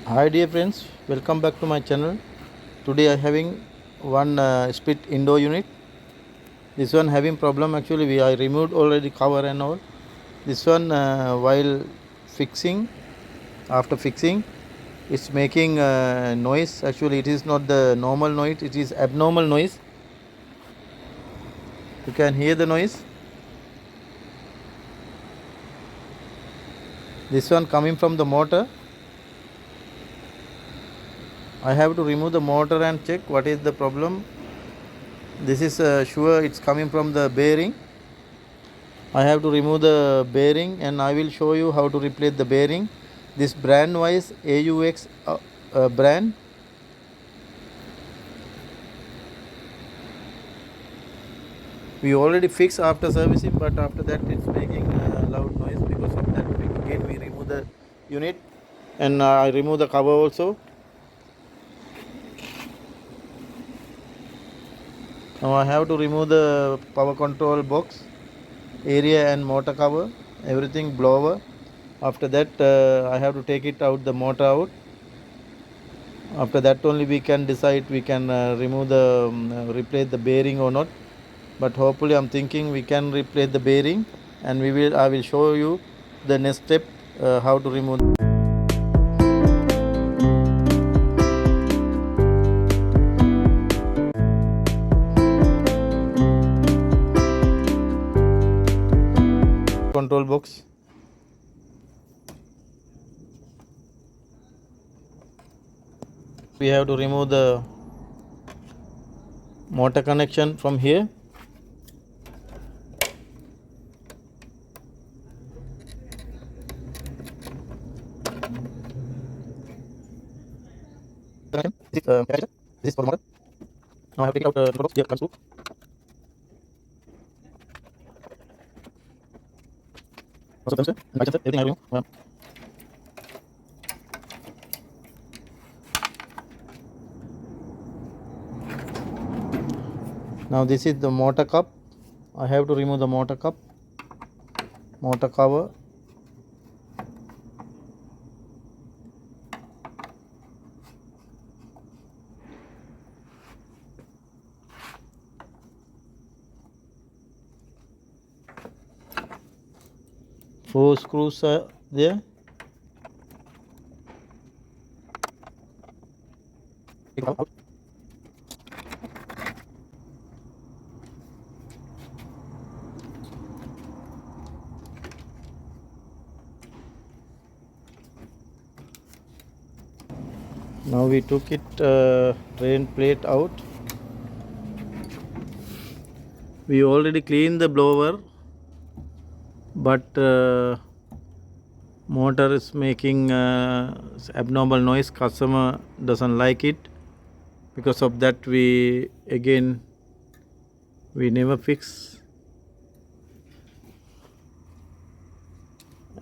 Hi dear friends, welcome back to my channel. Today I having one split indoor unit. This one having problem, actually I removed already cover and all. This one while fixing, after fixing, it's making noise. Actually it is not the normal noise, it is abnormal noise. You can hear the noise. This one coming from the motor. I have to remove the motor and check what is the problem. This is sure it's coming from the bearing. I have to remove the bearing and I will show you how to replace the bearing. This brand Noice AUX brand. We already fixed after servicing, but after that it's making loud noise. Because of that again we remove the unit and I remove the cover also. Now I have to remove the power control box area and motor cover, everything blower. After that I have to take it out, the motor out. After that only we can decide we can remove the replace the bearing or not. But hopefully I'm thinking we can replace the bearing, and I will show you the next step how to remove control box. We have to remove the motor connection from here. This is for the motor. Now I have to take out the box. Here comes through. Also comes and everything I remove. Now this is the motor cup. I have to remove the motor cup, motor cover. Four screws are there. Take it out. Now we took it drain plate out. We already cleaned the blower, but motor is making abnormal noise. Customer doesn't like it. Because of that we never fix.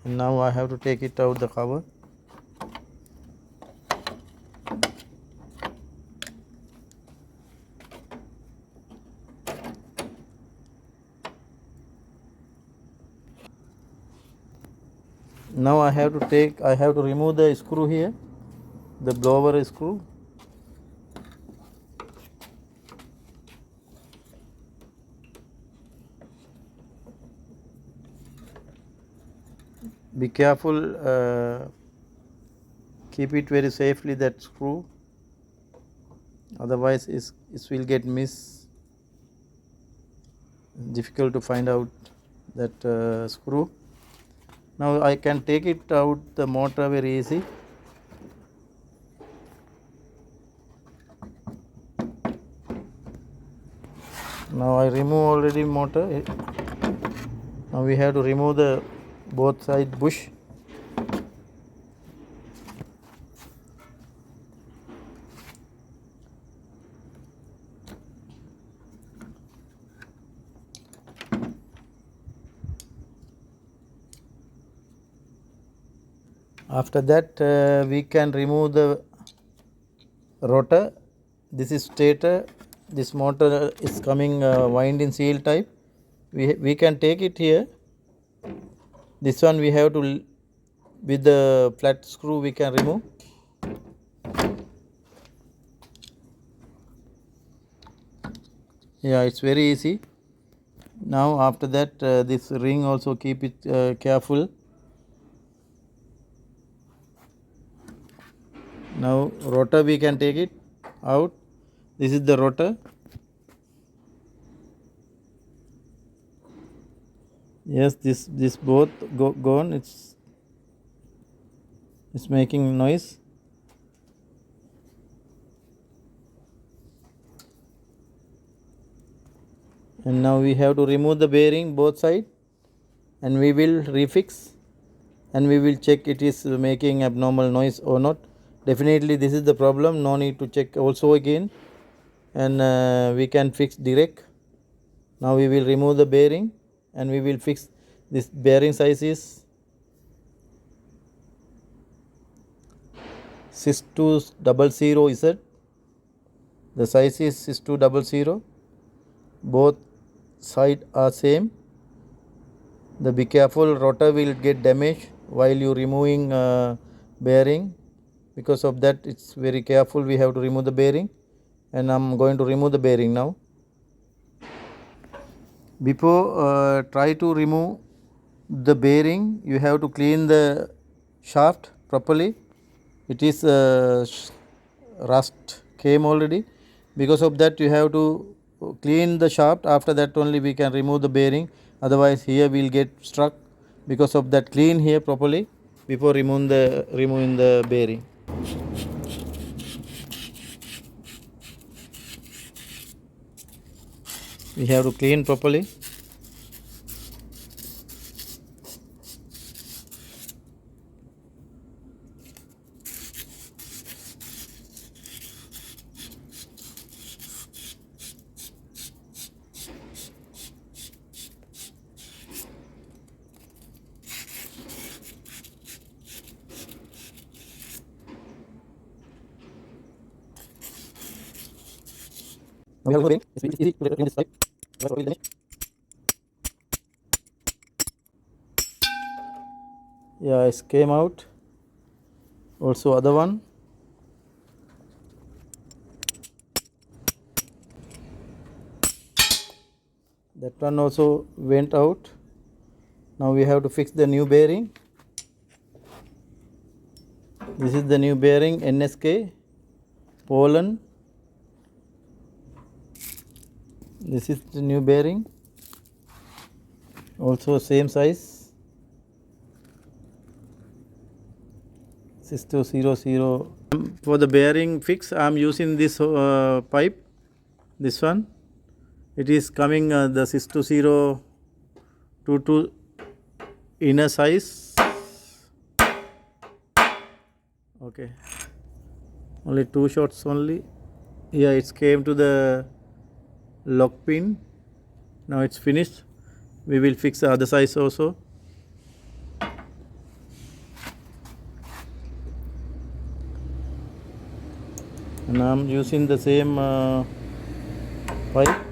And now I have to take it out the cover. Now I have to remove the screw here, the blower screw. Be careful, keep it very safely, that screw, otherwise it will get difficult to find out that screw. Now I can take it out the motor very easy. Now I remove already motor. Now we have to remove the both side bush. After that we can remove the rotor. This is stator. This motor is coming wind in seal type. We can take it here. This one we have to, with the flat screw we can remove. Yeah, it's very easy. Now after that, this ring also keep it careful. Now rotor we can take it out. This is the rotor. Yes, this both gone. It's making noise. And now we have to remove the bearing both side, and we will refix, and we will check it is making abnormal noise or not. Definitely this is the problem. No need to check also again, and we can fix direct. Now we will remove the bearing and we will fix. This bearing size is 6200 Z. The size is 6200. Both side are same. Be careful, rotor will get damaged while you removing bearing. Because of that, it's very careful. We have to remove the bearing, and I'm going to remove the bearing now. Before try to remove the bearing, you have to clean the shaft properly. It is rust came already. Because of that, you have to clean the shaft. After that only we can remove the bearing. Otherwise here we'll get struck. Because of that, clean here properly before removing the bearing. We have to clean properly. We have to it's easy to clean this pipe. Yeah, it came out. Also other one. That one also went out. Now we have to fix the new bearing. This is the new bearing, NSK, Poland. This is the new bearing. Also same size. 6200. For the bearing fix, I am using this pipe. This one. It is coming the 62022 inner size. Okay, only 2 shots only. Yeah, it came to the lock pin. Now it's finished. We will fix the other size also. And I'm using the same pipe.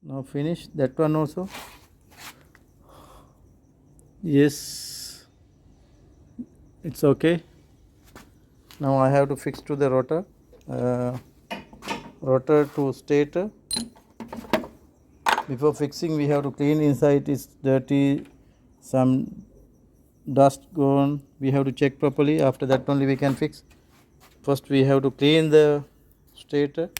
Now finish that one also. Yes, it's okay. Now I have to fix to the rotor. Rotor to stator. Before fixing, we have to clean inside. It's dirty, some dust gone. We have to check properly. After that only we can fix. First we have to clean the stator.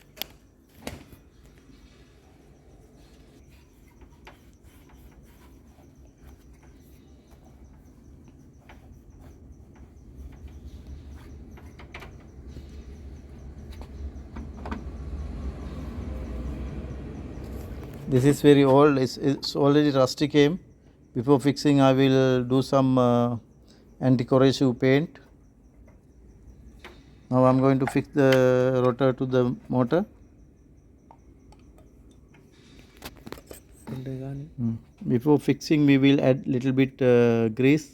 This is very old. It's already rusty came. Before fixing, I will do some and decorative paint. Now I'm going to fix the rotor to the motor. Before fixing, we will add little bit grease.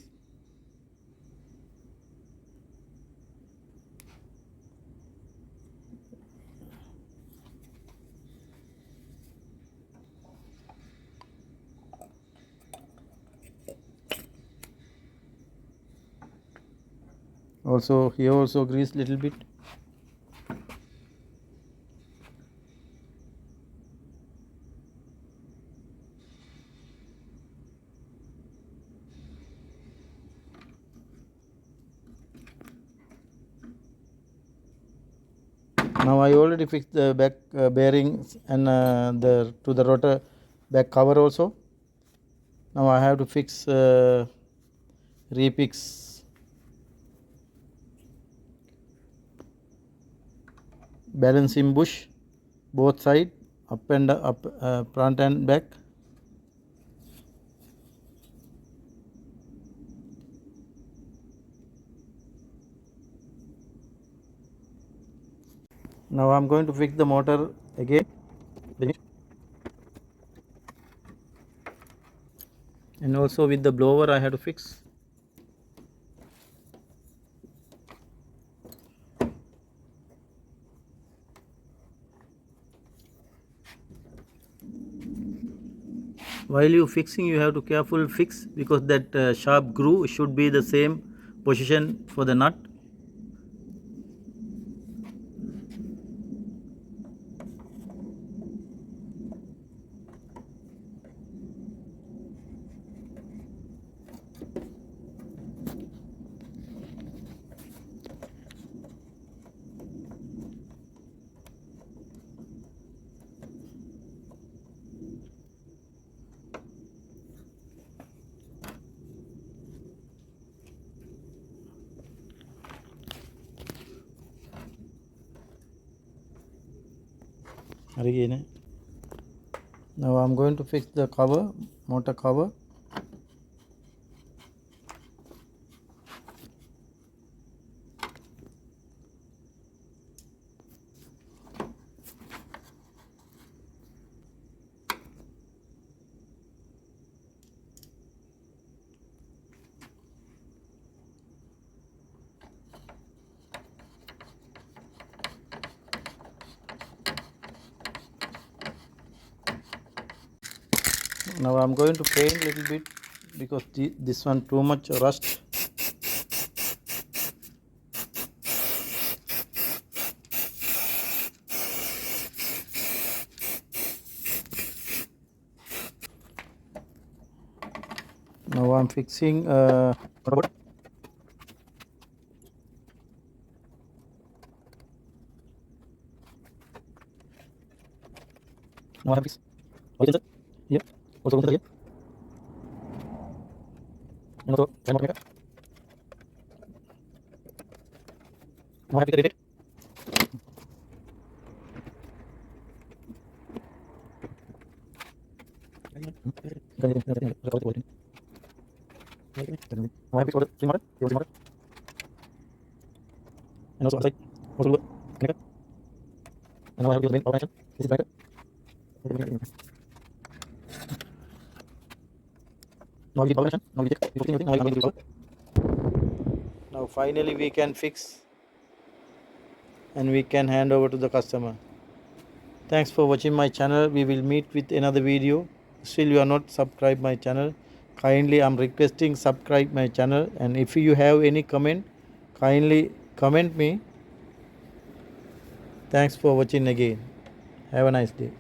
Also here also grease little bit. Now I already fixed the back bearings and the to the rotor back cover also. Now I have to fix refix balancing bush both side, up and up, front and back. Now I'm going to fix the motor again, and also with the blower I have to fix. While you fixing, you have to careful fix, because that sharp groove should be the same position for the nut. Again. Now I'm going to fix the cover, motor cover. Now I'm going to paint a little bit, because this one too much rust. Now I'm fixing robot. Now I have fixed oil sensor here, also sensor here, and also time maker. Now I have fixed the radiator. Now I have fixed all the spring motor, the motor, and also outside, also the connector. And now I have the main power connection. This is the connector. Now we get power connection. Now we check before fixing everything. Now I'm going to do power. Now finally we can fix, and we can hand over to the customer. Thanks for watching my channel. We will meet with another video. Still you are not subscribed my channel, kindly I'm requesting subscribe my channel, and if you have any comment, kindly comment me. Thanks for watching again. Have a nice day.